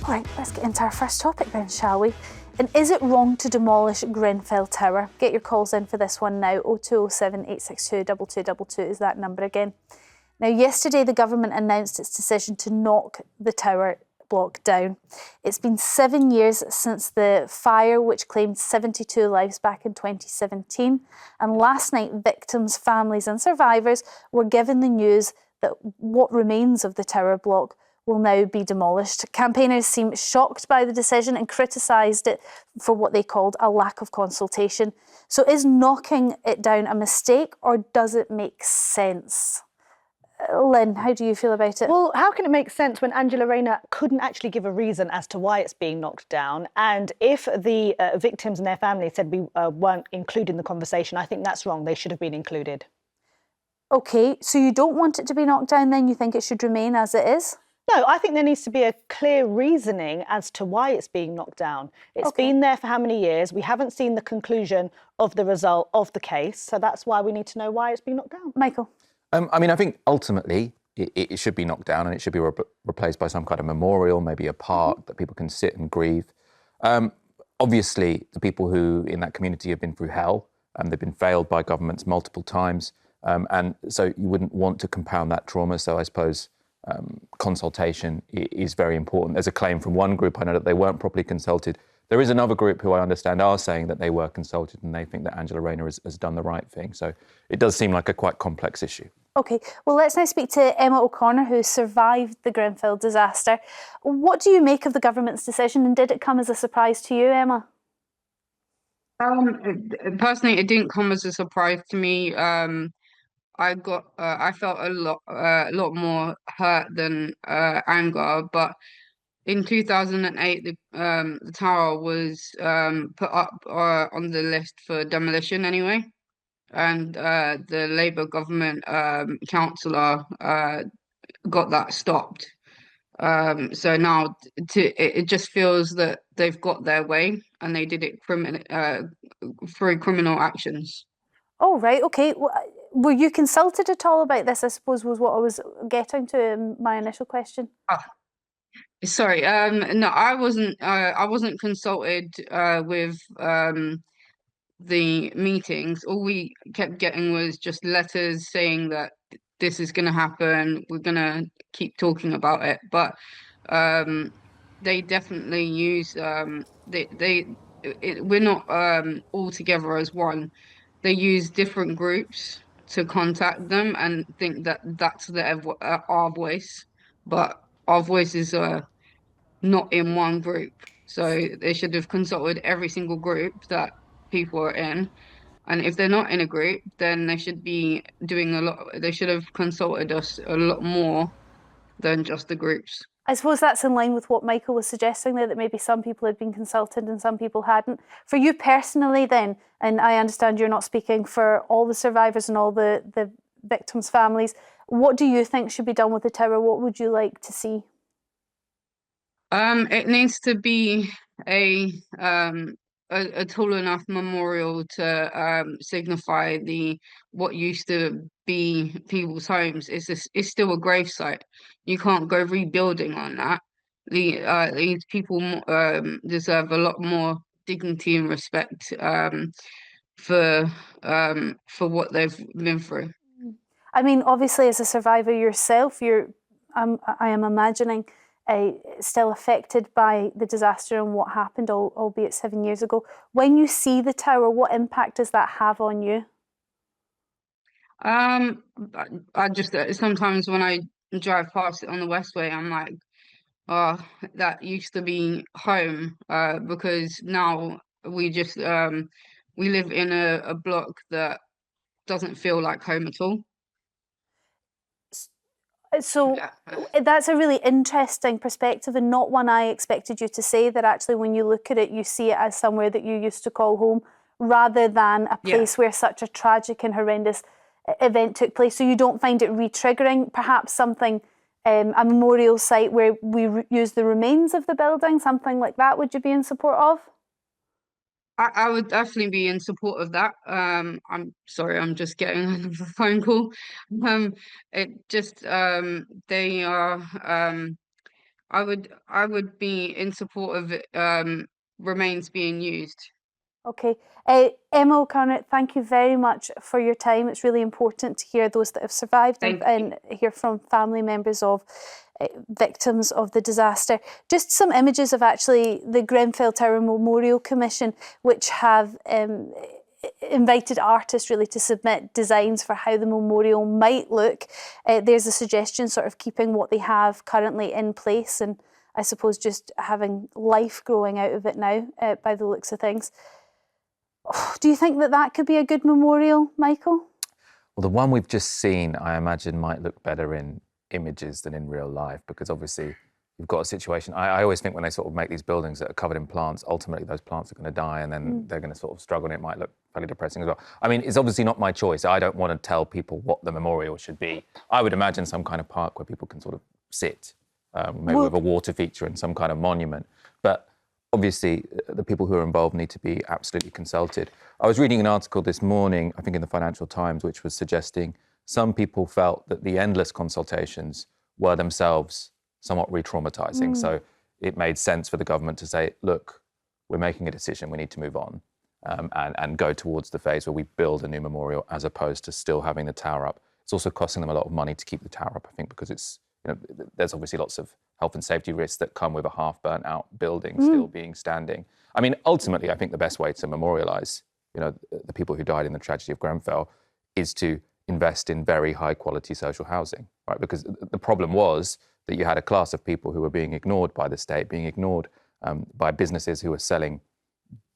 Right, let's get into our first topic then, shall we? And is it wrong to demolish Grenfell Tower? Get your calls in for this one now. 0207 862 2222 is that number again. Now, yesterday the government announced its decision to knock the tower block down. It's been 7 years since the fire, which claimed 72 lives back in 2017. And last night, victims, families and survivors were given the news that what remains of the tower block will now be demolished. Campaigners seem shocked by the decision and criticised it for what they called a lack of consultation. So is knocking it down a mistake, or does it make sense? Lynn, how do you feel about it? Well, how can it make sense when Angela Rayner couldn't actually give a reason as to why it's being knocked down? And if the victims and their families said we weren't included in the conversation, I think that's wrong. They should have been included. OK, so you don't want it to be knocked down then? You think it should remain as it is? No, I think there needs to be a clear reasoning as to why it's being knocked down. It's been there for how many years? We haven't seen the conclusion of the result of the case. So that's why we need to know why it's being knocked down. Michael? I mean, I think ultimately it should be knocked down and it should be replaced by some kind of memorial, maybe a park that people can sit and grieve. Obviously, the people who in that community have been through hell, they've been failed by governments multiple times. And so you wouldn't want to compound that trauma. So I suppose consultation is very important. There's a claim from one group, I know, that they weren't properly consulted. There is another group who I understand are saying that they were consulted and they think that Angela Rayner has done the right thing. So it does seem like a quite complex issue. OK, well, let's now speak to Emma O'Connor, who survived the Grenfell disaster. What do you make of the government's decision, and did it come as a surprise to you, Emma? Personally, it didn't come as a surprise to me. I felt a lot more hurt than anger. But in 2008, the tower was put up on the list for demolition anyway, and the Labour government councillor got that stopped. So now it just feels that they've got their way, and they did it through criminal actions. Oh, right, OK. Were you consulted at all about this, I suppose, was what I was getting to in my initial question? Sorry, no, I wasn't consulted with the meetings. All we kept getting was just letters saying that this is going to happen, we're going to keep talking about it. But they definitely use we're not all together as one. They use different groups to contact them and think that that's our voice, but our voices are not in one group. So they should have consulted every single group that people are in. And if they're not in a group, then they should be doing they should have consulted us a lot more than just the groups. I suppose that's in line with what Michael was suggesting there, that maybe some people had been consulted and some people hadn't. For you personally then, and I understand you're not speaking for all the survivors and all the victims' families, what do you think should be done with the tower? What would you like to see? It needs to be a tall enough memorial to signify what used to be people's homes. It's still a gravesite. You can't go rebuilding on that. These people deserve a lot more dignity and respect for what they've been through. I mean, obviously, as a survivor yourself, I am imagining still affected by the disaster and what happened, albeit 7 years ago. When you see the tower, what impact does that have on you? I just sometimes when I drive past it on the Westway, I'm like, oh, that used to be home, because now we just we live in a block that doesn't feel like home at all. So that's a really interesting perspective, and not one I expected you to say, that actually when you look at it, you see it as somewhere that you used to call home rather than a place where such a tragic and horrendous event took place. So you don't find it re-triggering, perhaps something, a memorial site where we use the remains of the building, something like that, would you be in support of? I would definitely be in support of that. I'm sorry, I'm just getting another phone call. It just they are I would be in support of it, remains being used. Okay. Emma O'Connor, thank you very much for your time. It's really important to hear those that have survived and hear from family members of victims of the disaster. Just some images of actually the Grenfell Tower Memorial Commission, which have invited artists really to submit designs for how the memorial might look. There's a suggestion sort of keeping what they have currently in place, and I suppose just having life growing out of it now by the looks of things. Do you think that that could be a good memorial, Michael? Well, the one we've just seen, I imagine, might look better in images than in real life, because obviously you've got a situation. I always think when they sort of make these buildings that are covered in plants, ultimately those plants are going to die and then they're going to sort of struggle, and it might look fairly depressing as well. I mean, it's obviously not my choice. I don't want to tell people what the memorial should be. I would imagine some kind of park where people can sort of sit, maybe with a water feature and some kind of monument. But obviously, the people who are involved need to be absolutely consulted. I was reading an article this morning, I think in the Financial Times, which was suggesting some people felt that the endless consultations were themselves somewhat re-traumatizing. So it made sense for the government to say, look, we're making a decision, we need to move on and go towards the phase where we build a new memorial as opposed to still having the tower up. It's also costing them a lot of money to keep the tower up, I think, because it's, there's obviously lots of health and safety risks that come with a half burnt out building still being standing. I mean, ultimately, I think the best way to memorialise, the people who died in the tragedy of Grenfell is to invest in very high quality social housing, right? Because the problem was that you had a class of people who were being ignored by the state, being ignored by businesses who were selling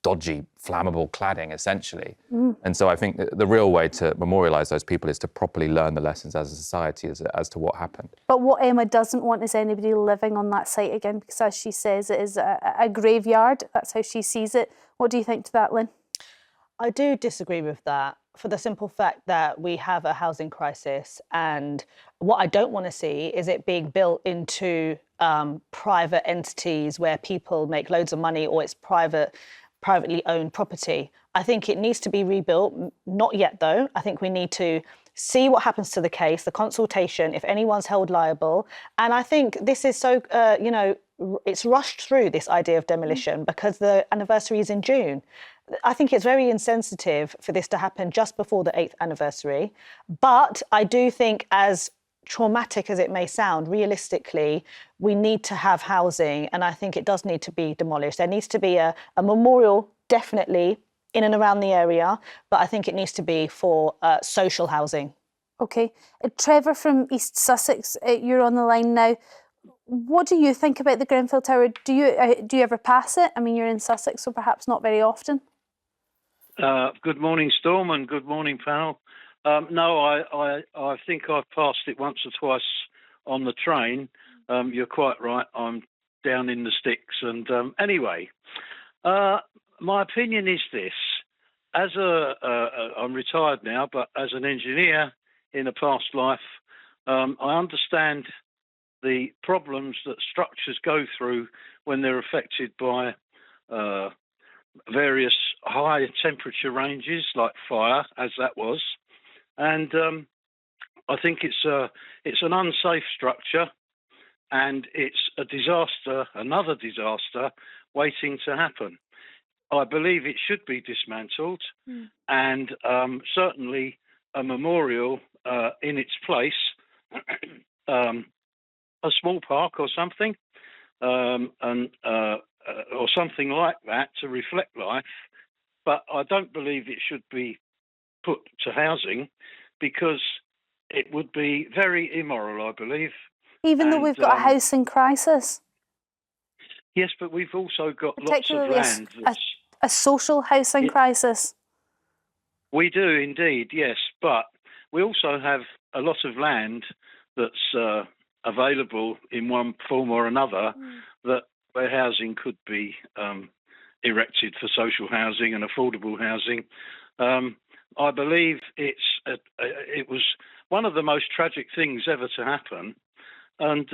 dodgy, flammable cladding, essentially. And so I think the real way to memorialise those people is to properly learn the lessons as a society as to what happened. But what Emma doesn't want is anybody living on that site again, because as she says, it is a graveyard. That's how she sees it. What do you think to that, Lynn? I do disagree with that, for the simple fact that we have a housing crisis, and what I don't want to see is it being built into private entities where people make loads of money, or it's privately owned property. I think it needs to be rebuilt. Not yet, though. I think we need to see what happens to the case, the consultation, if anyone's held liable. And I think this is so, it's rushed through, this idea of demolition, because the anniversary is in June. I think it's very insensitive for this to happen just before the 8th anniversary. But I do think, as traumatic as it may sound, realistically, we need to have housing, and I think it does need to be demolished. There needs to be a memorial, definitely, in and around the area, but I think it needs to be for social housing. Okay. Trevor from East Sussex, you're on the line now. What do you think about the Grenfell Tower? Do you ever pass it? I mean, you're in Sussex, so perhaps not very often. Good morning, Storm, and good morning, panel. No, I think I've passed it once or twice on the train. You're quite right. I'm down in the sticks. And anyway, my opinion is this. As I'm retired now, but as an engineer in a past life, I understand the problems that structures go through when they're affected by various high temperature ranges, like fire, as that was. And I think it's an unsafe structure, and it's a disaster, another disaster, waiting to happen. I believe it should be dismantled, and certainly a memorial in its place, a small park or something, or something like that to reflect life. But I don't believe it should be put to housing, because it would be very immoral, I believe. Even though we've got a housing crisis? Yes, but we've also got lots of land. A social housing crisis? We do indeed, yes. But we also have a lot of land that's available in one form or another, where housing could be erected for social housing and affordable housing. I believe it was one of the most tragic things ever to happen, and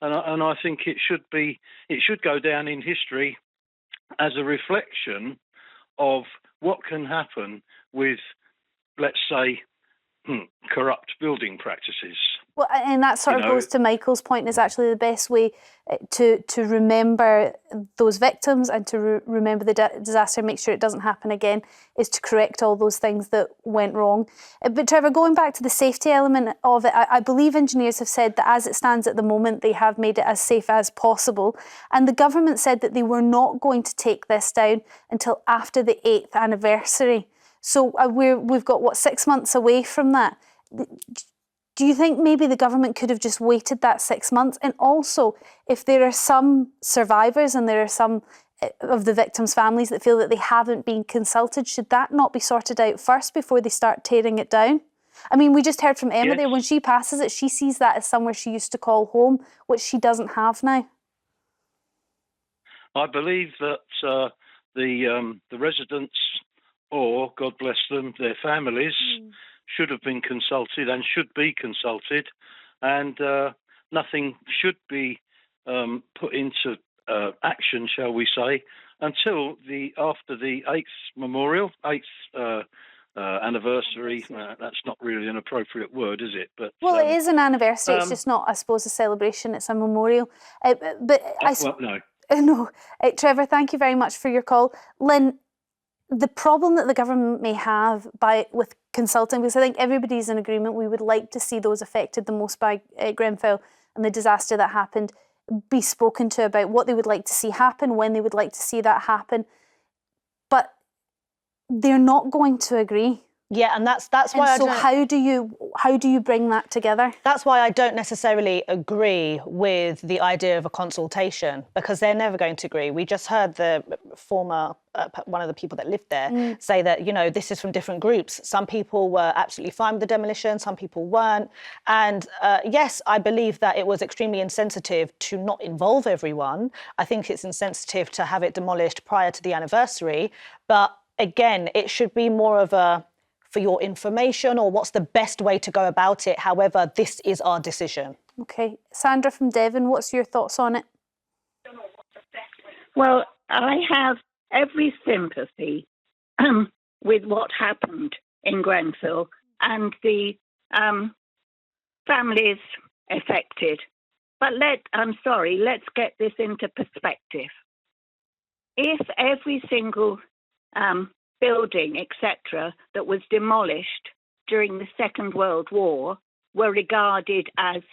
I think it should go down in history as a reflection of what can happen with, let's say, corrupt building practices. Well, and that sort of goes to Michael's point, is actually the best way to remember those victims and to remember the disaster, make sure it doesn't happen again, is to correct all those things that went wrong. But Trevor, going back to the safety element of it, I believe engineers have said that as it stands at the moment, they have made it as safe as possible. And the government said that they were not going to take this down until after the 8th anniversary. So we've got, what, 6 months away from that. Do you think maybe the government could have just waited that 6 months? And also, if there are some survivors and there are some of the victims' families that feel that they haven't been consulted, should that not be sorted out first before they start tearing it down? I mean, we just heard from Emma there, when she passes it, she sees that as somewhere she used to call home, which she doesn't have now. I believe that the residents, or God bless them, their families, should have been consulted and should be consulted, and nothing should be put into action, shall we say, until after the 8th anniversary. That's not really an appropriate word, is it? But well, it is an anniversary. It's just not, I suppose, a celebration. It's a memorial. No, Trevor, thank you very much for your call. Lynn, the problem that the government may have with consulting, because I think everybody's in agreement, we would like to see those affected the most by Grenfell and the disaster that happened be spoken to about what they would like to see happen, when they would like to see that happen. But they're not going to agree. Yeah, and that's why. So how do you bring that together? That's why I don't necessarily agree with the idea of a consultation, because they're never going to agree. We just heard the former one of the people that lived there say that, you know, this is from different groups. Some people were absolutely fine with the demolition, some people weren't. And yes, I believe that it was extremely insensitive to not involve everyone. I think it's insensitive to have it demolished prior to the anniversary. But again, it should be more of a for your information, or what's the best way to go about it. However, this is our decision. Okay. Sandra from Devon, what's your thoughts on it? Well, I have every sympathy with what happened in Grenfell and the families affected. But let's get this into perspective. If every single building, etc., that was demolished during the Second World War were regarded as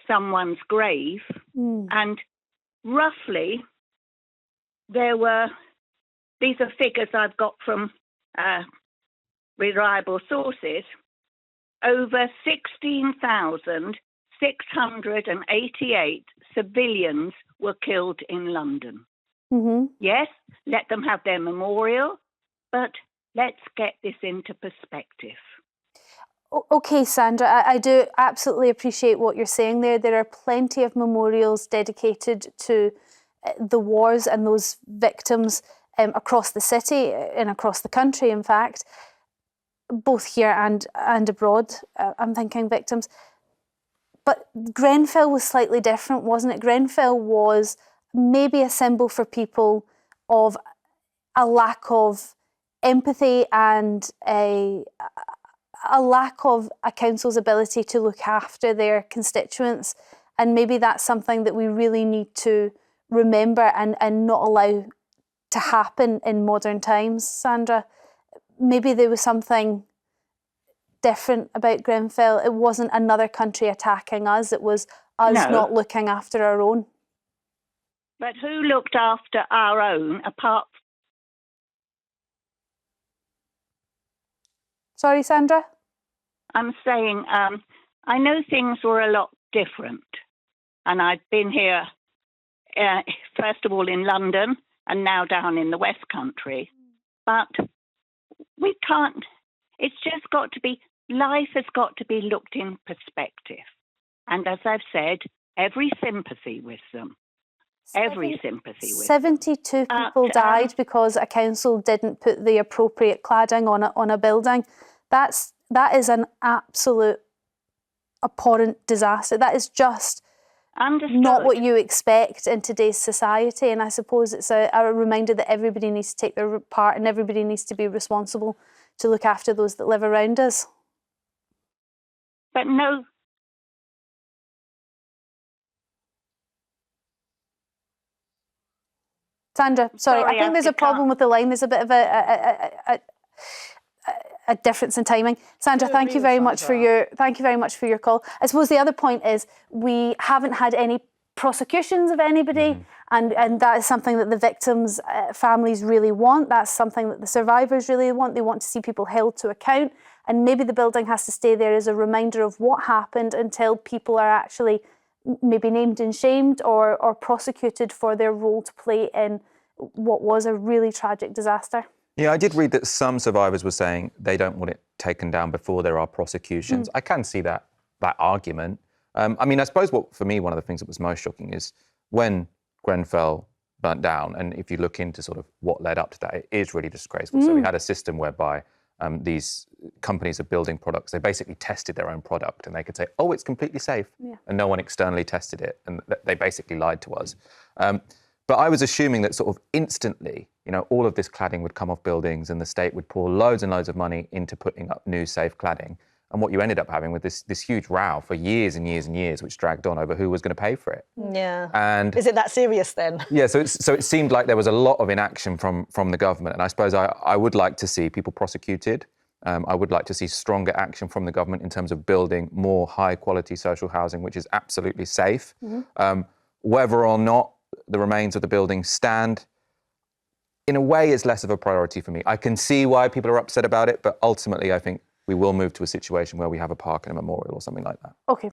someone's grave, and roughly these are figures I've got from reliable sources, over 16,688 civilians were killed in London. Yes, let them have their memorial, but let's get this into perspective. Okay, Sandra, I do absolutely appreciate what you're saying there. There are plenty of memorials dedicated to the wars and those victims across the city and across the country, in fact, both here and abroad, I'm thinking victims. But Grenfell was slightly different, wasn't it? Grenfell was maybe a symbol for people of a lack of empathy and a lack of a council's ability to look after their constituents. And maybe that's something that we really need to remember and not allow to happen in modern times, Sandra. Maybe there was something different about Grenfell. It wasn't another country attacking us. It was us not looking after our own. But who looked after our own apart? Sorry, Sandra? I'm saying I know things were a lot different. And I've been here, first of all, in London and now down in the West Country. But we can't, it's just got to be, life has got to be looked in perspective. And as I've said, every sympathy with them. Every sympathy with 72 people died because a council didn't put the appropriate cladding on a building. That is an absolute abhorrent disaster. That is just not what you expect in today's society. And I suppose it's a reminder that everybody needs to take their part and everybody needs to be responsible to look after those that live around us. But no, Sandra, sorry, I Sorry, think there's a problem with the line. There's a bit of a difference in timing. Sandra, thank you very much for your call. I suppose the other point is we haven't had any prosecutions of anybody, and that is something that the victims' families really want. That's something that the survivors really want. They want to see people held to account, and maybe the building has to stay there as a reminder of what happened until people are actually maybe named and shamed or prosecuted for their role to play in what was a really tragic disaster. Yeah, I did read that some survivors were saying they don't want it taken down before there are prosecutions. I can see that argument. I mean, I suppose for me, one of the things that was most shocking is when Grenfell burnt down, and if you look into sort of what led up to that, it is really disgraceful. So we had a system whereby these companies of building products, they basically tested their own product, and they could say, oh, it's completely safe, and no one externally tested it, and they basically lied to us. But I was assuming that sort of instantly, all of this cladding would come off buildings and the state would pour loads and loads of money into putting up new safe cladding. And what you ended up having with this huge row for years and years and years, which dragged on over who was going to pay for it. Yeah. And is it that serious then? Yeah. So it seemed like there was a lot of inaction from the government, and I suppose I would like to see people prosecuted. I would like to see stronger action from the government in terms of building more high quality social housing, which is absolutely safe. Whether or not the remains of the building stand, in a way, is less of a priority for me. I can see why people are upset about it, but ultimately, I think we will move to a situation where we have a park and a memorial or something like that. Okay,